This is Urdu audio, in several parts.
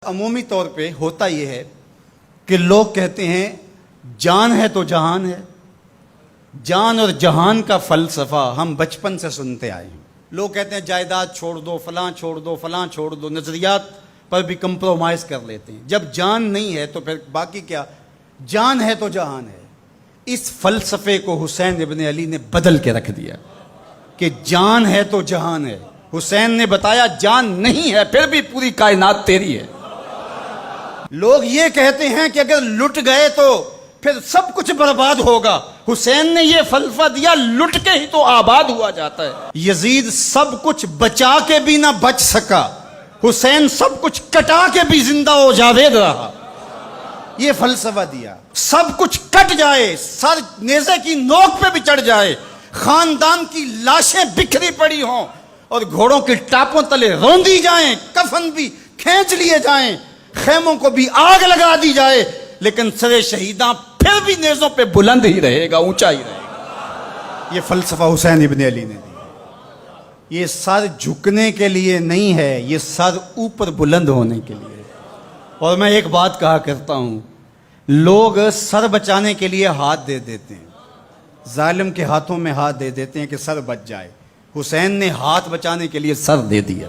عمومی طور پہ ہوتا یہ ہے کہ لوگ کہتے ہیں جان ہے تو جہان ہے. جان اور جہان کا فلسفہ ہم بچپن سے سنتے آئے ہیں. لوگ کہتے ہیں جائیداد چھوڑ دو، فلاں چھوڑ دو، فلاں چھوڑ دو، نظریات پر بھی کمپرومائز کر لیتے ہیں. جب جان نہیں ہے تو پھر باقی کیا؟ جان ہے تو جہان ہے. اس فلسفے کو حسین ابن علی نے بدل کے رکھ دیا کہ جان ہے تو جہان ہے. حسین نے بتایا جان نہیں ہے پھر بھی پوری کائنات تیری ہے. لوگ یہ کہتے ہیں کہ اگر لٹ گئے تو پھر سب کچھ برباد ہوگا. حسین نے یہ فلسفہ دیا لٹ کے ہی تو آباد ہوا جاتا ہے. یزید سب کچھ بچا کے بھی نہ بچ سکا، حسین سب کچھ کٹا کے بھی زندہ و جاوید رہا. یہ فلسفہ دیا سب کچھ کٹ جائے، سر نیزے کی نوک پہ بھی چڑھ جائے، خاندان کی لاشیں بکھری پڑی ہوں اور گھوڑوں کے ٹاپوں تلے روندی جائیں، کفن بھی کھینچ لیے جائیں، خیموں کو بھی آگ لگا دی جائے، لیکن سر شہیداں پھر بھی نیزوں پہ بلند ہی رہے گا، اونچا ہی رہے گا. یہ فلسفہ حسین ابن علی نے دیا. یہ سر جھکنے کے لیے نہیں ہے، یہ سر اوپر بلند ہونے کے لیے. اور میں ایک بات کہا کرتا ہوں، لوگ سر بچانے کے لیے ہاتھ دے دیتے ہیں، ظالم کے ہاتھوں میں ہاتھ دے دیتے ہیں کہ سر بچ جائے. حسین نے ہاتھ بچانے کے لیے سر دے دیا.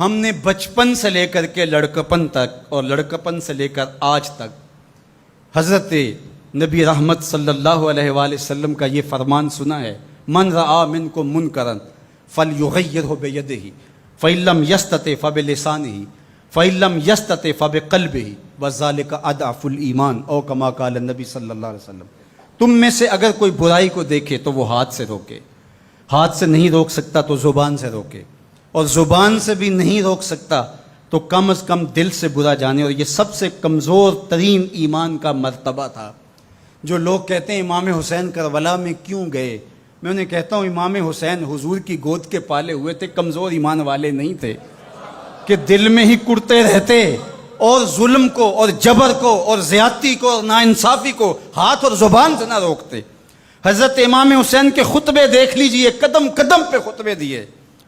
ہم نے بچپن سے لے کر کے لڑکپن تک اور لڑکپن سے لے کر آج تک حضرت نبی رحمت صلی اللہ علیہ وآلہ وسلم کا یہ فرمان سنا ہے، من رآ منکم منکرا فلیغیرہ بیدہ فإن لم یستطع فبلسانہ فإن لم یستطع فبقلبہ وذلک اضعف الایمان، او کما قال النبی صلی اللہ علیہ وسلم. تم میں سے اگر کوئی برائی کو دیکھے تو وہ ہاتھ سے روکے، ہاتھ سے نہیں روک سکتا تو زبان سے روکے، اور زبان سے بھی نہیں روک سکتا تو کم از کم دل سے برا جانے. اور یہ سب سے کمزور ترین ایمان کا مرتبہ تھا. جو لوگ کہتے ہیں امام حسین کربلا میں کیوں گئے، میں انہیں کہتا ہوں امام حسین حضور کی گود کے پالے ہوئے تھے، کمزور ایمان والے نہیں تھے کہ دل میں ہی کڑتے رہتے اور ظلم کو اور جبر کو اور زیادتی کو اور ناانصافی کو ہاتھ اور زبان سے نہ روکتے. حضرت امام حسین کے خطبے دیکھ لیجئے، قدم قدم پہ خطبے دیے.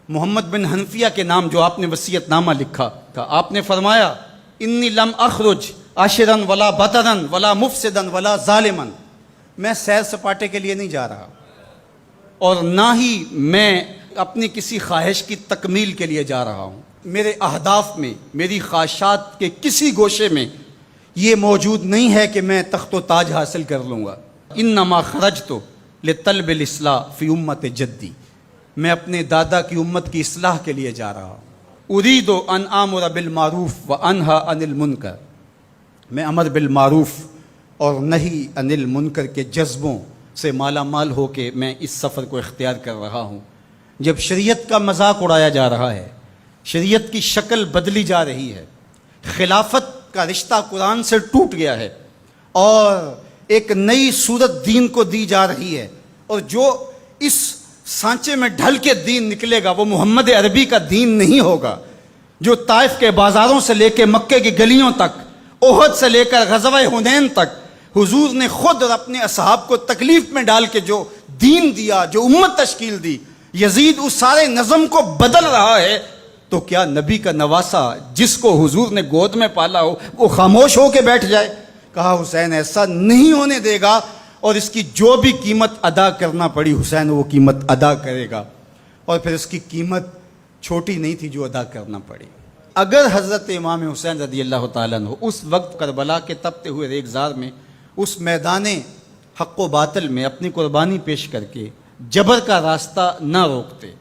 محمد بن حنفیہ کے نام جو آپ نے وصیت نامہ لکھا تھا، آپ نے فرمایا انی لم اخرج عاشرا ولا بطرا ولا مفسدا ولا ظالما، میں سیر سپاٹے کے لیے نہیں جا رہا اور نہ ہی میں اپنی کسی خواہش کی تکمیل کے لیے جا رہا ہوں. میرے اہداف میں، میری خواہشات کے کسی گوشے میں یہ موجود نہیں ہے کہ میں تخت و تاج حاصل کر لوں گا. انما خرجت لطلب الاصلاح فی امت جدی، میں اپنے دادا کی امت کی اصلاح کے لیے جا رہا ہوں. ارید ان آمر بالمعروف وانہی عن المنکر، میں امر بالمعروف اور نہی عن المنکر کے جذبوں سے مالا مال ہو کے میں اس سفر کو اختیار کر رہا ہوں. جب شریعت کا مذاق اڑایا جا رہا ہے، شریعت کی شکل بدلی جا رہی ہے، خلافت کا رشتہ قرآن سے ٹوٹ گیا ہے اور ایک نئی صورت دین کو دی جا رہی ہے، اور جو اس سانچے میں ڈھل کے دین نکلے گا وہ محمد عربی کا دین نہیں ہوگا، جو طائف کے بازاروں سے لے کے مکے کی گلیوں تک، احد سے لے کر غزوہ حنین تک حضور نے خود اور اپنے اصحاب کو تکلیف میں ڈال کے جو دین دیا، جو امت تشکیل دی. یزید اس سارے نظم کو بدل رہا ہے، تو کیا نبی کا نواسا جس کو حضور نے گود میں پالا ہو وہ خاموش ہو کے بیٹھ جائے؟ کہا حسین ایسا نہیں ہونے دے گا، اور اس کی جو بھی قیمت ادا کرنا پڑی حسین وہ قیمت ادا کرے گا. اور پھر اس کی قیمت چھوٹی نہیں تھی جو ادا کرنا پڑی. اگر حضرت امام حسین رضی اللہ تعالیٰ عنہ اس وقت کربلا کے تپتے ہوئے ریگزار میں، اس میدان حق و باطل میں اپنی قربانی پیش کر کے جبر کا راستہ نہ روکتے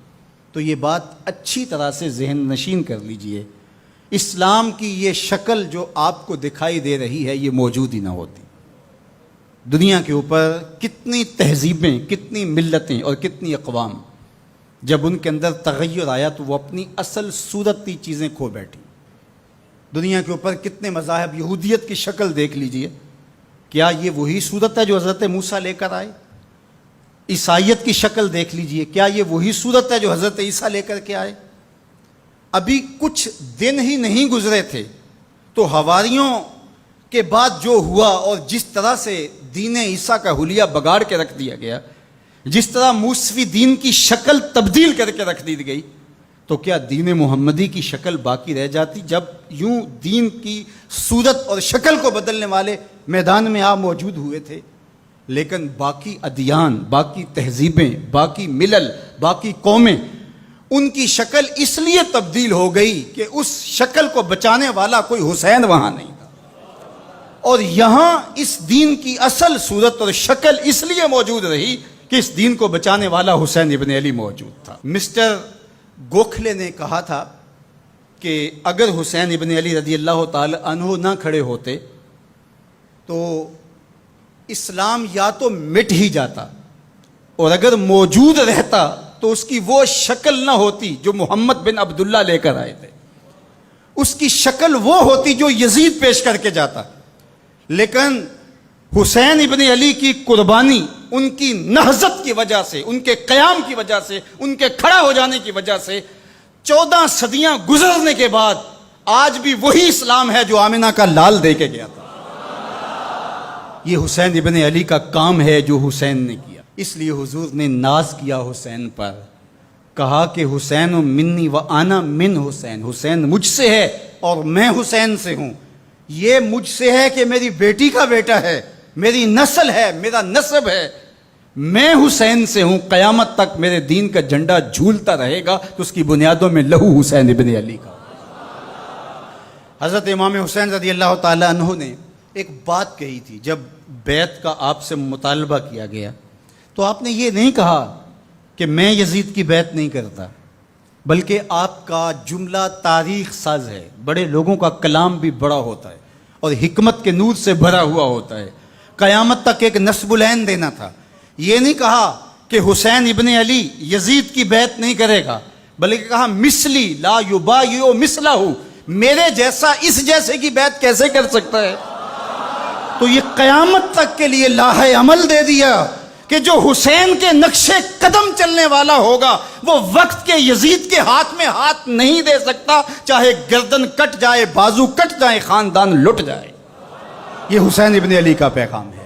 تو یہ بات اچھی طرح سے ذہن نشین کر لیجئے، اسلام کی یہ شکل جو آپ کو دکھائی دے رہی ہے یہ موجود ہی نہ ہوتی. دنیا کے اوپر کتنی تہذیبیں، کتنی ملتیں اور کتنی اقوام، جب ان کے اندر تغیر آیا تو وہ اپنی اصل صورتی چیزیں کھو بیٹھی. دنیا کے اوپر کتنے مذاہب، یہودیت کی شکل دیکھ لیجئے، کیا یہ وہی صورت ہے جو حضرت موسیٰ لے کر آئے؟ عیسائیت کی شکل دیکھ لیجئے، کیا یہ وہی صورت ہے جو حضرت عیسیٰ لے کر کے آئے؟ ابھی کچھ دن ہی نہیں گزرے تھے تو حواریوں کے بعد جو ہوا اور جس طرح سے دین عیسیٰ کا حلیہ بگاڑ کے رکھ دیا گیا، جس طرح موسوی دین کی شکل تبدیل کر کے رکھ دی گئی، تو کیا دین محمدی کی شکل باقی رہ جاتی؟ جب یوں دین کی صورت اور شکل کو بدلنے والے میدان میں آپ موجود ہوئے تھے، لیکن باقی ادیان، باقی تہذیبیں، باقی ملل، باقی قومیں، ان کی شکل اس لیے تبدیل ہو گئی کہ اس شکل کو بچانے والا کوئی حسین وہاں نہیں تھا، اور یہاں اس دین کی اصل صورت اور شکل اس لیے موجود رہی کہ اس دین کو بچانے والا حسین ابن علی موجود تھا۔ مسٹر گوکھلے نے کہا تھا کہ اگر حسین ابن علی رضی اللہ تعالی عنہ نہ کھڑے ہوتے تو اسلام یا تو مٹ ہی جاتا، اور اگر موجود رہتا تو اس کی وہ شکل نہ ہوتی جو محمد بن عبداللہ لے کر آئے تھے، اس کی شکل وہ ہوتی جو یزید پیش کر کے جاتا۔ لیکن حسین ابن علی کی قربانی، ان کی نہضت کی وجہ سے، ان کے قیام کی وجہ سے، ان کے کھڑا ہو جانے کی وجہ سے 14 صدیاں گزرنے کے بعد آج بھی وہی اسلام ہے جو آمنہ کا لال دے کے گیا تھا۔ یہ حسین ابن علی کا کام ہے جو حسین نے کیا۔ اس لیے حضور نے ناز کیا حسین پر، کہا کہ حسین منی و انا من حسین، حسین مجھ سے ہے اور میں حسین سے ہوں۔ یہ مجھ سے ہے کہ میری بیٹی کا بیٹا ہے، میری نسل ہے، میرا نسب ہے، میں حسین سے ہوں، قیامت تک میرے دین کا جھنڈا جھولتا رہے گا، تو اس کی بنیادوں میں لہو حسین ابن علی کا۔ حضرت امام حسین رضی اللہ تعالی عنہ نے ایک بات کہی تھی جب بیعت کا آپ سے مطالبہ کیا گیا، تو آپ نے یہ نہیں کہا کہ میں یزید کی بیعت نہیں کرتا، بلکہ آپ کا جملہ تاریخ ساز ہے، بڑے لوگوں کا کلام بھی بڑا ہوتا ہے اور حکمت کے نور سے بھرا ہوا ہوتا ہے، قیامت تک ایک نسب العین دینا تھا۔ یہ نہیں کہا کہ حسین ابن علی یزید کی بیعت نہیں کرے گا، بلکہ کہا مثلی لا یبایع مثلہ، میرے جیسا اس جیسے کی بیعت کیسے کر سکتا ہے؟ تو یہ قیامت تک کے لیے لاہ عمل دے دیا کہ جو حسین کے نقشے قدم چلنے والا ہوگا وہ وقت کے یزید کے ہاتھ میں ہاتھ نہیں دے سکتا، چاہے گردن کٹ جائے، بازو کٹ جائے، خاندان لٹ جائے۔ یہ حسین ابن علی کا پیغام ہے۔